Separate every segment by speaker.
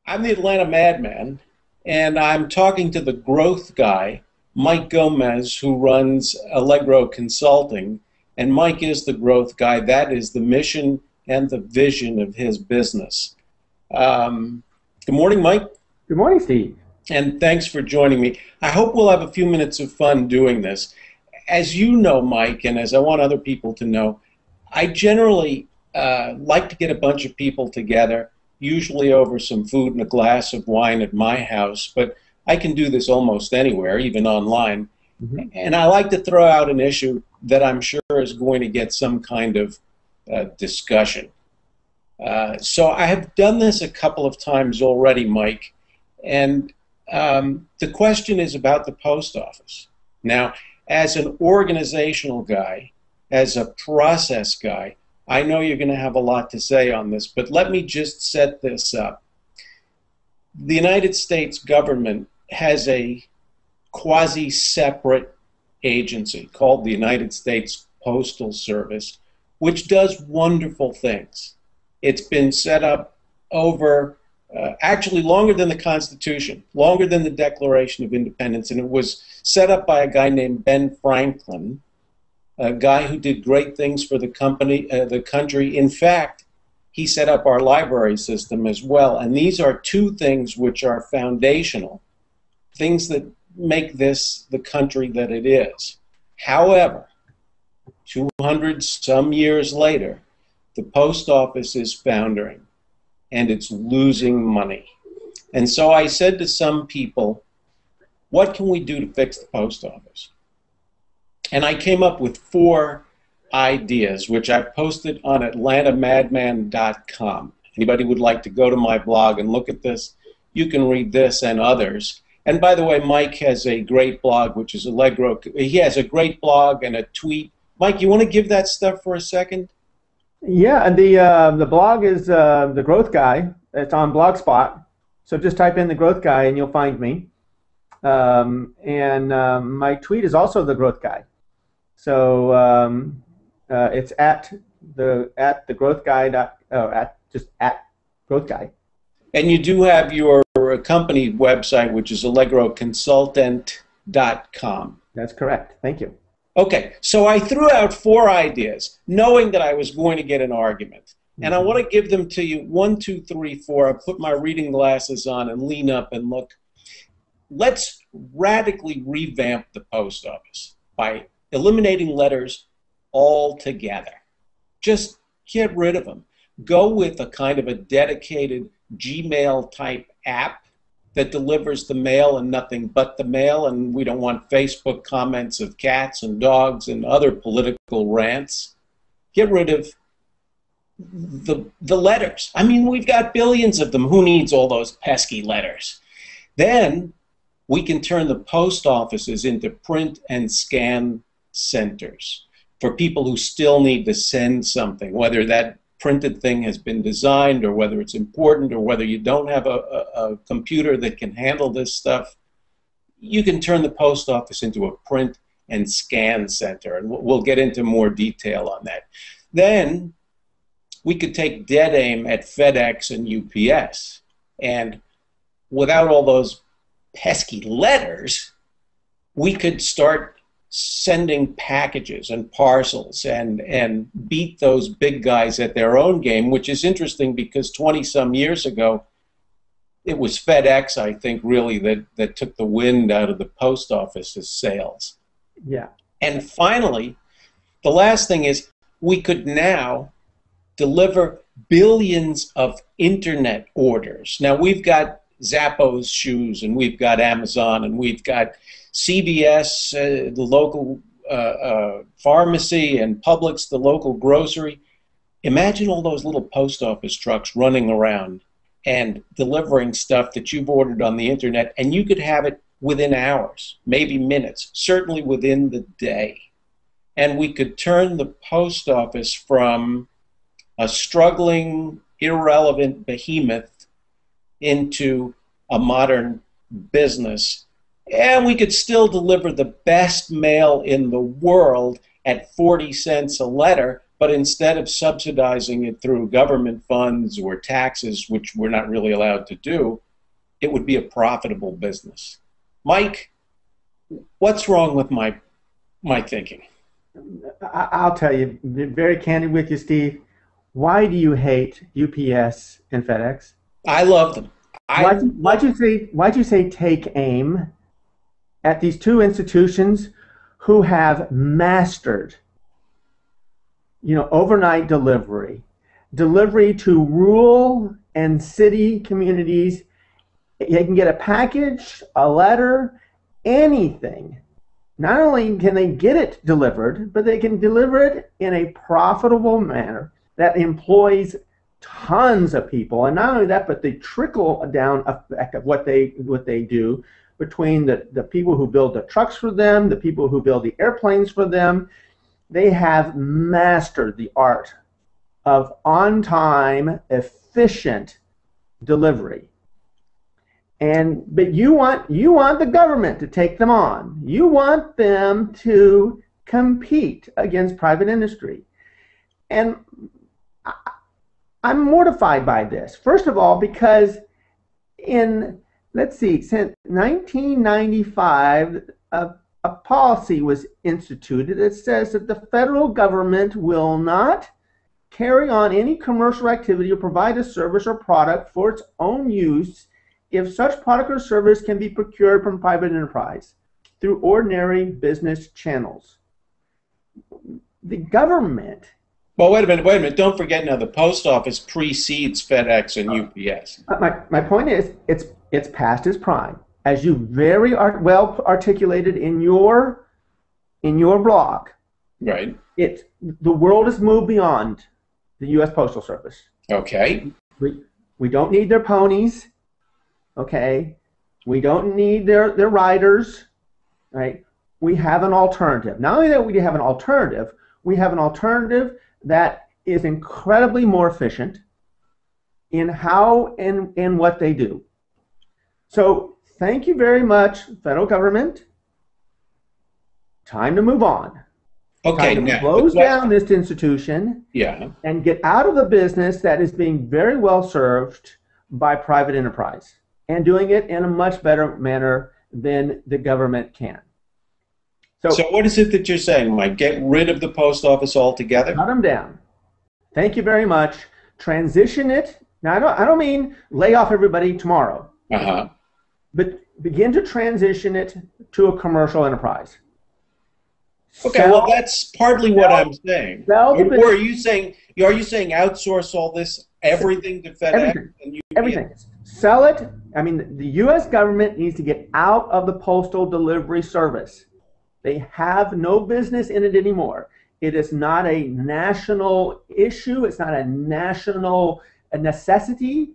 Speaker 1: I'm the Atlanta Madman, and I'm talking to the growth guy, Mike Gomez, who runs Allegro Consulting. And Mike is the growth guy. That is the mission and the vision of his business. Good morning, Mike.
Speaker 2: Good morning, Steve.
Speaker 1: And thanks for joining me. I hope we'll have a few minutes of fun doing this. As you know, Mike, and as I want other people to know, I generally like to get a bunch of people together, usually over some food and a glass of wine at my house, but I can do this almost anywhere, even online. Mm-hmm. And I like to throw out an issue that I'm sure is going to get some kind of discussion. So I have done this a couple of times already, Mike, and the question is about the post office. Now, as an organizational guy, as a process guy, I know you're going to have a lot to say on this, but let me just set this up. The United States government has a quasi-separate agency called the United States Postal Service, which does wonderful things. It's been set up over actually longer than the Constitution, longer than the Declaration of Independence, and it was set up by a guy named Ben Franklin, a guy who did great things for the country. In fact, he set up our library system as well, and these are two things which are foundational, things that make this the country that it is. However, 200 some years later, the post office is foundering, and it's losing money. And so I said to some people, what can we do to fix the post office? And I came up with 4 ideas, which I posted on AtlantaMadman.com. Anybody would like to go to my blog and look at this, you can read this and others. And by the way, Mike has a great blog, which is Allegro. He has a great blog and a tweet. Mike, you want to give that stuff for a second?
Speaker 2: Yeah, and the blog is The Growth Guy. It's on Blogspot. So just type in The Growth Guy and you'll find me. My tweet is also The Growth Guy. So it's at the Growth Guy at Growth Guy.
Speaker 1: And you do have your company website, which is allegroconsultant.com.
Speaker 2: That's correct. Thank you. Okay,
Speaker 1: so I threw out 4 ideas, knowing that I was going to get an argument. And I want to give them to you 1, 2, 3, 4. I put my reading glasses on and lean up and look. Let's radically revamp the post office by eliminating letters altogether. Just get rid of them. Go with a kind of a dedicated Gmail type app that delivers the mail and nothing but the mail, and we don't want Facebook comments of cats and dogs and other political rants. Get rid of the letters. I mean, we've got billions of them. Who needs all those pesky letters? Then we can turn the post offices into print and scan centers for people who still need to send something, whether that printed thing has been designed or whether it's important or whether you don't have a computer that can handle this stuff. You can turn the post office into a print and scan center, and we'll get into more detail on that. Then we could take dead aim at FedEx and UPS, and without all those pesky letters, we could start sending packages and parcels and beat those big guys at their own game, which is interesting because 20-some years ago, it was FedEx, I think, really that took the wind out of the post office's sails.
Speaker 2: Yeah.
Speaker 1: And finally, the last thing is we could now deliver billions of internet orders. Now, we've got Zappos shoes, and we've got Amazon, and we've got CVS, the local pharmacy, and Publix, the local grocery. Imagine all those little post office trucks running around and delivering stuff that you've ordered on the internet, and you could have it within hours, maybe minutes, certainly within the day. And we could turn the post office from a struggling, irrelevant behemoth into a modern business, and we could still deliver the best mail in the world at 40 cents a letter, but instead of subsidizing it through government funds or taxes, which we're not really allowed to do, it would be a profitable business. Mike, what's wrong with my thinking?
Speaker 2: I'll tell you, very candid with you, Steve. Why do you hate UPS and FedEx?
Speaker 1: I love them.
Speaker 2: Why'd you say take aim at these two institutions who have mastered, overnight delivery to rural and city communities? They can get a package, a letter, anything. Not only can they get it delivered, but they can deliver it in a profitable manner that employs tons of people. And not only that, but the trickle down effect of what they do between the people who build the trucks for them, the people who build the airplanes for them. They have mastered the art of on-time, efficient delivery. But you want the government to take them on. You want them to compete against private industry. And I'm mortified by this. First of all, because since 1995, a policy was instituted that says that the federal government will not carry on any commercial activity or provide a service or product for its own use if such product or service can be procured from private enterprise through ordinary business channels. The government...
Speaker 1: Well, wait a minute. Don't forget now, the post office precedes FedEx and UPS.
Speaker 2: My point is, it's past its prime. As you very well articulated in your blog.
Speaker 1: Right.
Speaker 2: The world has moved beyond the U.S. Postal Service.
Speaker 1: Okay.
Speaker 2: We don't need their ponies. Okay. We don't need their riders. Right. We have an alternative. Not only that we have an alternative that is incredibly more efficient in how and what they do. So thank you very much, federal government. Time to move on.
Speaker 1: Okay,
Speaker 2: time to
Speaker 1: now
Speaker 2: close down this institution, and get out of a business that is being very well served by private enterprise and doing it in a much better manner than the government can.
Speaker 1: So what is it that you're saying, Mike? Get rid of the post office altogether?
Speaker 2: Shut them down. Thank you very much. Transition it. Now, I don't mean lay off everybody tomorrow. But begin to transition it to a commercial enterprise.
Speaker 1: Okay, well, that's partly what I'm saying. Or are you saying outsource all this, everything to FedEx and UPS?
Speaker 2: Everything. Sell it. I mean, the U.S. government needs to get out of the postal delivery service. They have no business in it anymore. It is not a national issue. It's not a national necessity.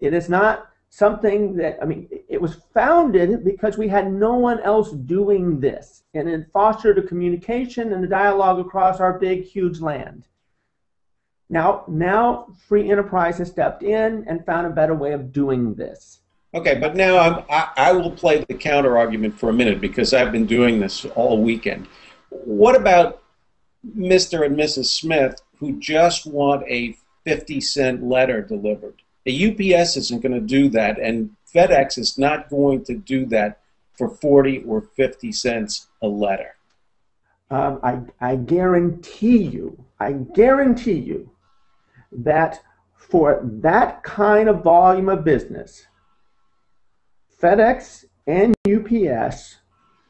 Speaker 2: It is not something that, it was founded because we had no one else doing this. And it fostered a communication and a dialogue across our big, huge land. Now free enterprise has stepped in and found a better way of doing this.
Speaker 1: Okay, but now I will play the counter argument for a minute because I've been doing this all weekend. What about Mr. and Mrs. Smith who just want a 50-cent letter delivered? The UPS isn't going to do that, and FedEx is not going to do that for 40 or 50 cents a letter.
Speaker 2: I guarantee you that for that kind of volume of business, FedEx and UPS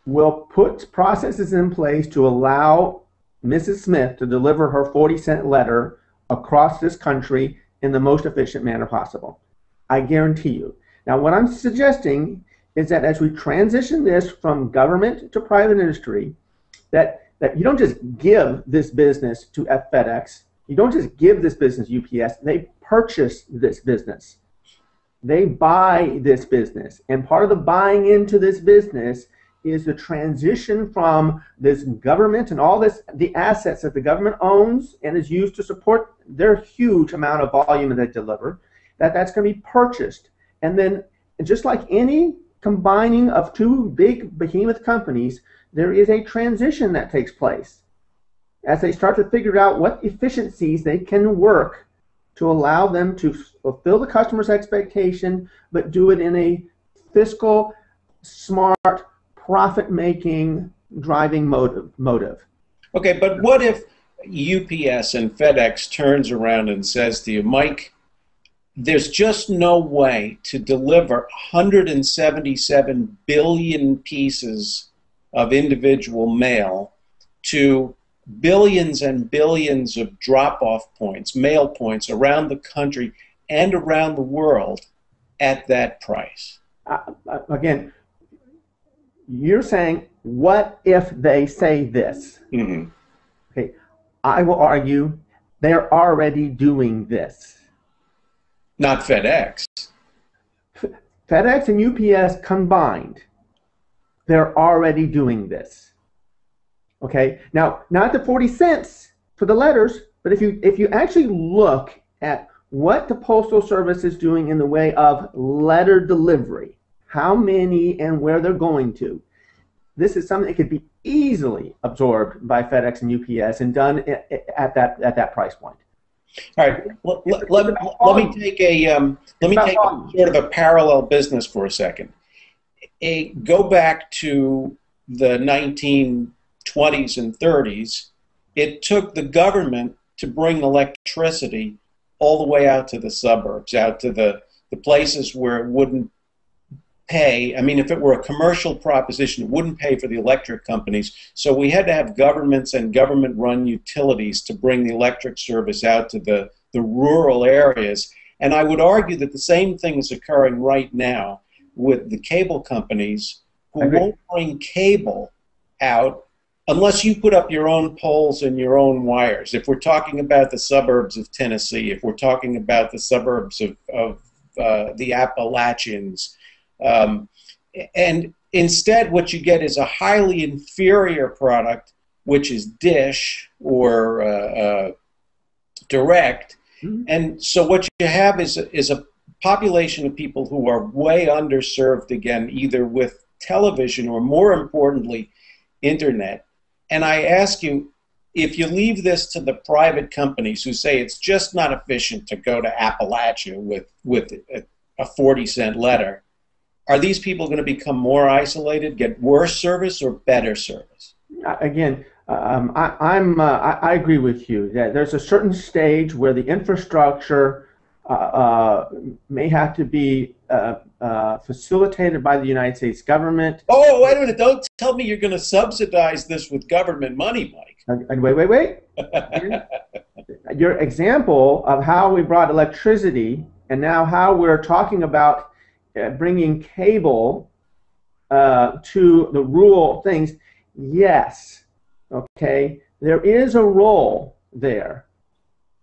Speaker 2: will put processes in place to allow Mrs. Smith to deliver her 40-cent letter across this country in the most efficient manner possible. I guarantee you. Now, what I'm suggesting is that as we transition this from government to private industry, that you don't just give this business to FedEx, you don't just give this business UPS, they purchase this business. They buy this business. And part of the buying into this business is the transition from this government and all the assets that the government owns and is used to support their huge amount of volume that they deliver, that's going to be purchased. And then, just like any combining of two big behemoth companies, there is a transition that takes place. as they start to figure out what efficiencies they can work to allow them to fulfill the customer's expectation, but do it in a fiscal, smart, profit-making, driving motive.
Speaker 1: Okay, but what if UPS and FedEx turns around and says to you, Mike, there's just no way to deliver 177 billion pieces of individual mail to billions and billions of drop-off points, mail points around the country and around the world at that price.
Speaker 2: Again, you're saying, what if they say this?
Speaker 1: Mm-hmm.
Speaker 2: Okay, I will argue they're already doing this.
Speaker 1: Not FedEx.
Speaker 2: FedEx and UPS combined, they're already doing this. Okay, now not the 40 cents for the letters, but if you actually look at what the Postal Service is doing in the way of letter delivery, how many and where they're going to, this is something that could be easily absorbed by FedEx and UPS and done at that price point.
Speaker 1: All right, let me take a sort of a parallel business for a second. Go back to the 1920s and 30s. It took the government to bring electricity all the way out to the suburbs, out to the places where it wouldn't pay. I mean, if it were a commercial proposition, it wouldn't pay for the electric companies. So we had to have governments and government-run utilities to bring the electric service out to the rural areas. And I would argue that the same thing is occurring right now with the cable companies who won't bring cable out unless you put up your own poles and your own wires. If we're talking about the suburbs of Tennessee, if we're talking about the suburbs of the Appalachians, and instead what you get is a highly inferior product, which is dish or direct. Mm-hmm. And so what you have is a population of people who are way underserved, again, either with television or, more importantly, internet. And I ask you, if you leave this to the private companies who say it's just not efficient to go to Appalachia with a 40-cent letter, are these people going to become more isolated, get worse service, or better service?
Speaker 2: Again, I agree with you that there's a certain stage where the infrastructure may have to be facilitated by the United States government.
Speaker 1: Oh, wait a minute! Don't tell me you're going to subsidize this with government money, Mike.
Speaker 2: Wait. Your example of how we brought electricity and now how we're talking about bringing cable to the rural things, yes, okay, there is a role there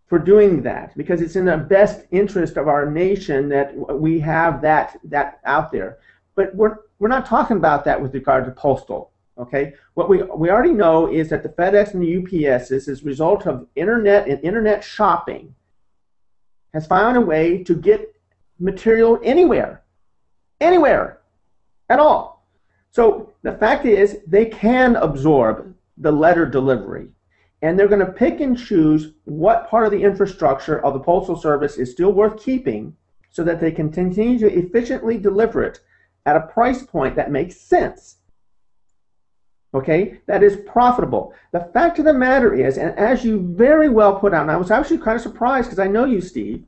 Speaker 2: for doing that because it's in the best interest of our nation that we have that out there. But we're not talking about that with regard to postal, okay? What we already know is that the FedEx and the UPS is as a result of internet and internet shopping has found a way to get material anywhere at all. So the fact is they can absorb the letter delivery, and they're going to pick and choose what part of the infrastructure of the Postal Service is still worth keeping so that they can continue to efficiently deliver it at a price point that makes sense. Okay, that is profitable. The fact of the matter is, and as you very well put out, and I was actually kind of surprised because I know you, Steve,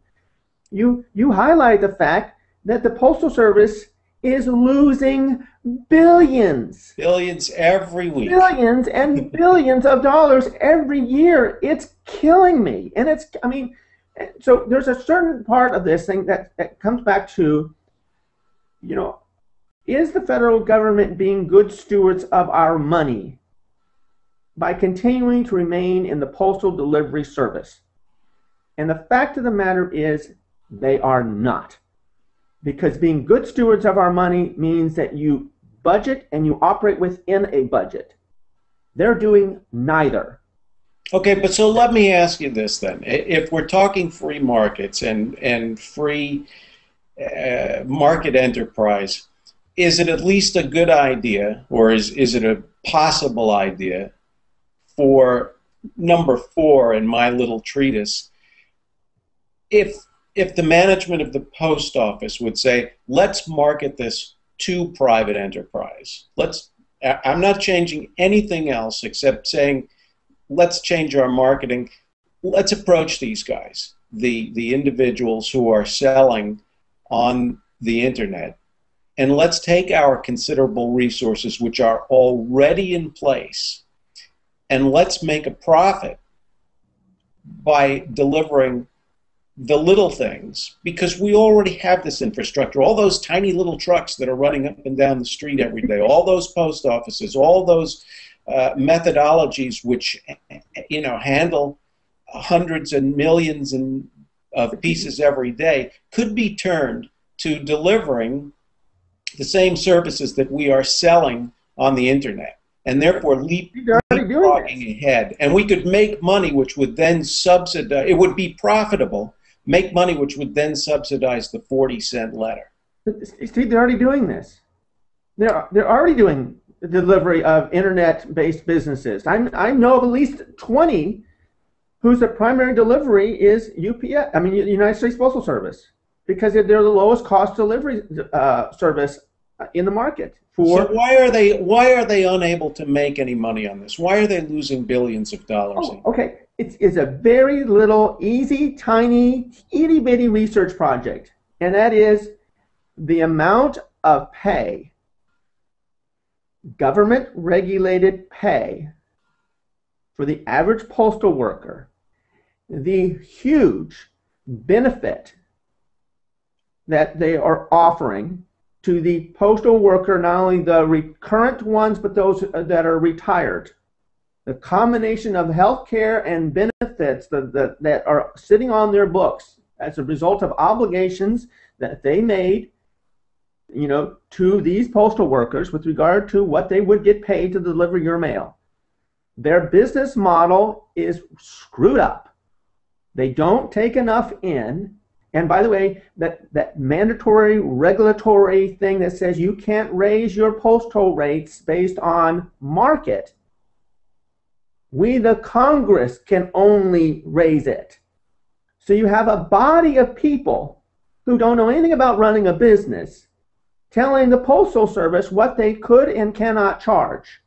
Speaker 2: you highlight the fact that the Postal Service is losing billions.
Speaker 1: Billions every week.
Speaker 2: Billions and billions of dollars every year. It's killing me. And it's, I mean, so there's a certain part of this thing that comes back to, you know, is the federal government being good stewards of our money by continuing to remain in the postal delivery service? And the fact of the matter is they are not. Because being good stewards of our money means that you budget and you operate within a budget. They're doing neither.
Speaker 1: Okay, but so let me ask you this then. If we're talking free markets and free market enterprise, is it at least a good idea, or is it a possible idea for number 4 in my little treatise. If the management of the post office would say, let's market this to private enterprise. I'm not changing anything else except saying, let's change our marketing. Let's approach these guys, the individuals who are selling on the internet, and let's take our considerable resources, which are already in place, and let's make a profit by delivering the little things, because we already have this infrastructure, all those tiny little trucks that are running up and down the street every day, all those post offices, all those methodologies which, you know, handle hundreds and millions of pieces every day, could be turned to delivering the same services that we are selling on the internet, and therefore leapfrogging ahead. And we could make money which would then subsidize, it would be profitable, make money which would then subsidize the 40-cent letter.
Speaker 2: Steve, they're already doing this. They're already doing the delivery of internet-based businesses. I know of at least 20 whose primary delivery is UPS, I mean, United States Postal Service, because they're the lowest cost delivery service in the market.
Speaker 1: So why are they unable to make any money on this? Why are they losing billions of dollars?
Speaker 2: Okay, it's a very little, easy, tiny, itty-bitty research project, and that is the amount of pay, government-regulated pay, for the average postal worker, the huge benefit that they are offering to the postal worker, not only the current ones, but those that are retired. The combination of health care and benefits that are sitting on their books as a result of obligations that they made, you know, to these postal workers with regard to what they would get paid to deliver your mail. Their business model is screwed up. They don't take enough in. And by the way, that mandatory regulatory thing that says you can't raise your postal rates based on market, we, the Congress, can only raise it. So you have a body of people who don't know anything about running a business telling the Postal Service what they could and cannot charge.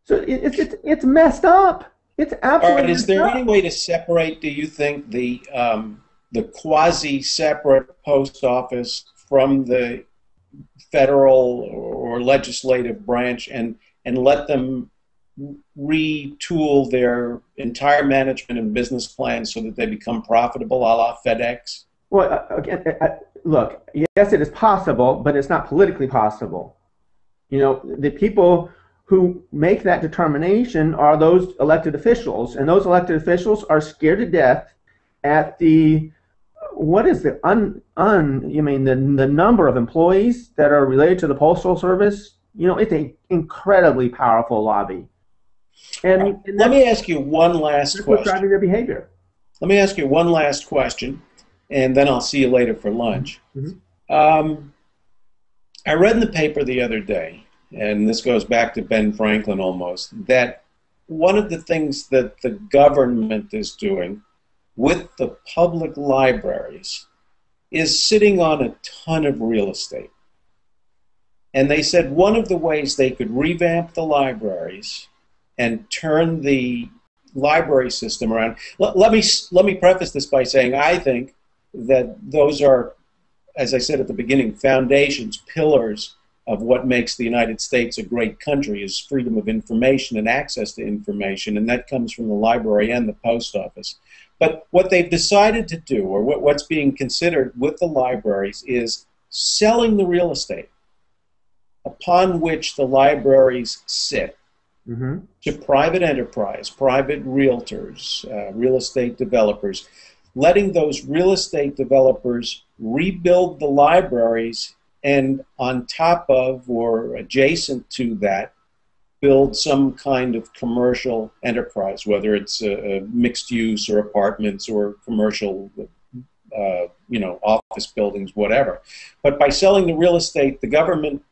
Speaker 2: So it's messed up. It's absolutely.
Speaker 1: All right, is there any way to separate, do you think, the quasi-separate post office from the federal or legislative branch and let them retool their entire management and business plans so that they become profitable, a la FedEx?
Speaker 2: Well, again, look, yes, it is possible, but it's not politically possible. You know, the people who make that determination are those elected officials, and those elected officials are scared to death at the, what is the the number of employees that are related to the Postal Service. You know, it's an incredibly powerful lobby. And
Speaker 1: let me ask you one last question.
Speaker 2: What's driving their behavior?
Speaker 1: Let me ask you one last question, and then I'll see you later for lunch.
Speaker 2: Mm-hmm.
Speaker 1: I read in the paper the other day, and this goes back to Ben Franklin almost, that one of the things that the government is doing with the public libraries is sitting on a ton of real estate. And they said one of the ways they could revamp the libraries and turn the library system around. Let me preface this by saying I think that those are, as I said at the beginning, foundations, pillars of what makes the United States a great country is freedom of information and access to information, and that comes from the library and the post office. But what they've decided to do, or what's being considered with the libraries, is selling the real estate upon which the libraries sit to private enterprise, private realtors, real estate developers, letting those real estate developers rebuild the libraries and on top of or adjacent to that, build some kind of commercial enterprise, whether it's mixed use or apartments or commercial, office buildings, whatever. But by selling the real estate, the government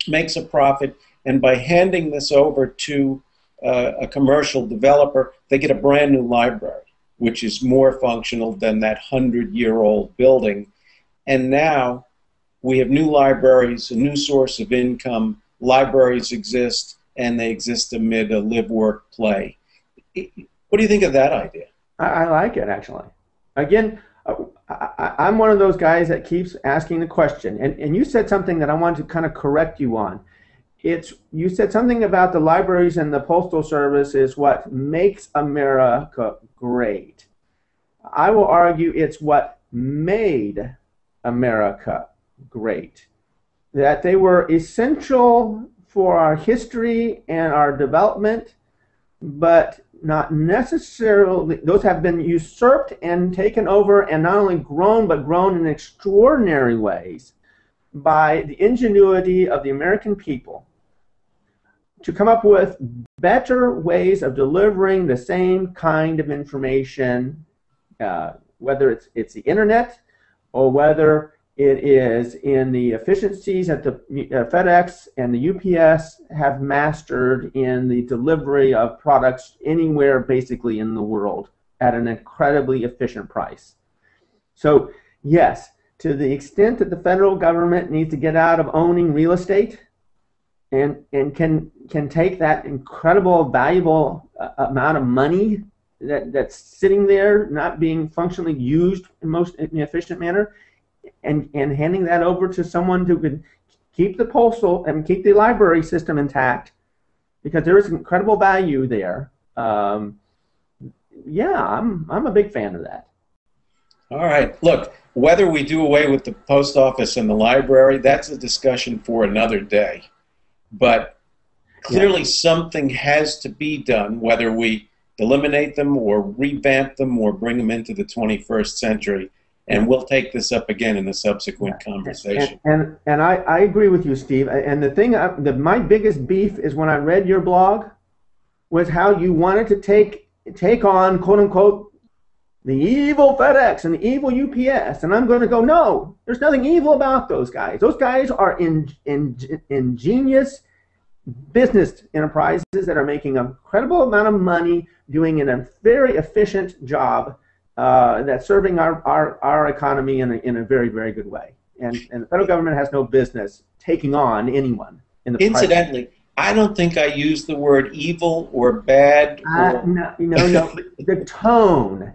Speaker 1: makes a profit, and by handing this over to a commercial developer, they get a brand new library, which is more functional than that 100-year-old building. And now we have new libraries, a new source of income. Libraries exist, and they exist amid a live, work, play. What do you think of that idea?
Speaker 2: I like it, actually. Again, I'm one of those guys that keeps asking the question, and you said something that I wanted to kind of correct you on. You said something about the libraries and the Postal Service is what makes America great. I will argue it's what made America great. That they were essential for our history and our development, but not necessarily, those have been usurped and taken over and not only grown, but grown in extraordinary ways by the ingenuity of the American people to come up with better ways of delivering the same kind of information, whether it's the internet or whether it is in the efficiencies that the FedEx and the UPS have mastered in the delivery of products anywhere basically in the world at an incredibly efficient price. So yes, to the extent that the federal government needs to get out of owning real estate and can take that incredible valuable amount of money that's sitting there not being functionally used in an efficient manner, and handing that over to someone who could keep the postal and keep the library system intact, because there is incredible value there. Yeah, I'm a big fan of that.
Speaker 1: All right. Look, whether we do away with the post office and the library, that's a discussion for another day. But clearly something has to be done, whether we eliminate them or revamp them or bring them into the 21st century. And we'll take this up again in the subsequent conversation.
Speaker 2: And I agree with you, Steve. And the thing, my biggest beef is when I read your blog was how you wanted to take on, quote unquote, the evil FedEx and the evil UPS. And I'm going to go, no, there's nothing evil about those guys. Those guys are ingenious business enterprises that are making an incredible amount of money, doing a very efficient job. That's serving our economy in a very, very good way. And the federal government has no business taking on anyone.
Speaker 1: Incidentally, I don't think I used the word evil or bad.
Speaker 2: No. The tone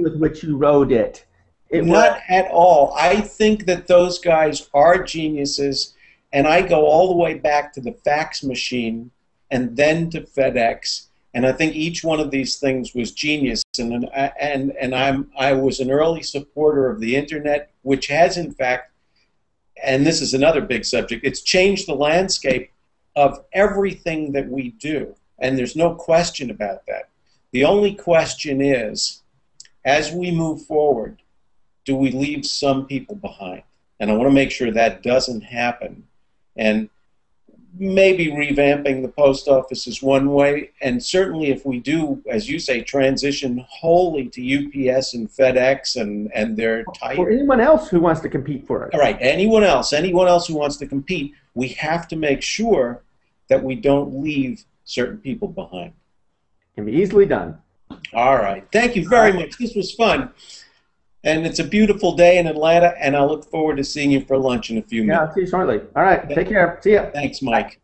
Speaker 2: with which you wrote it.
Speaker 1: Not at all. I think that those guys are geniuses, and I go all the way back to the fax machine and then to FedEx. And I think each one of these things was genius, and I was an early supporter of the internet, which has in fact, and this is another big subject, it's changed the landscape of everything that we do, and there's no question about that. The only question is, as we move forward, do we leave some people behind? And I want to make sure that doesn't happen. And maybe revamping the post office is one way, and certainly if we do, as you say, transition wholly to UPS and FedEx and their type.
Speaker 2: Or anyone else who wants to compete for it.
Speaker 1: All right, anyone else who wants to compete, we have to make sure that we don't leave certain people behind.
Speaker 2: Can be easily done.
Speaker 1: All right, thank you very much. This was fun. And it's a beautiful day in Atlanta, and I look forward to seeing you for lunch in a few minutes.
Speaker 2: Yeah, I'll see you shortly. All right, take care. See ya.
Speaker 1: Thanks, Mike.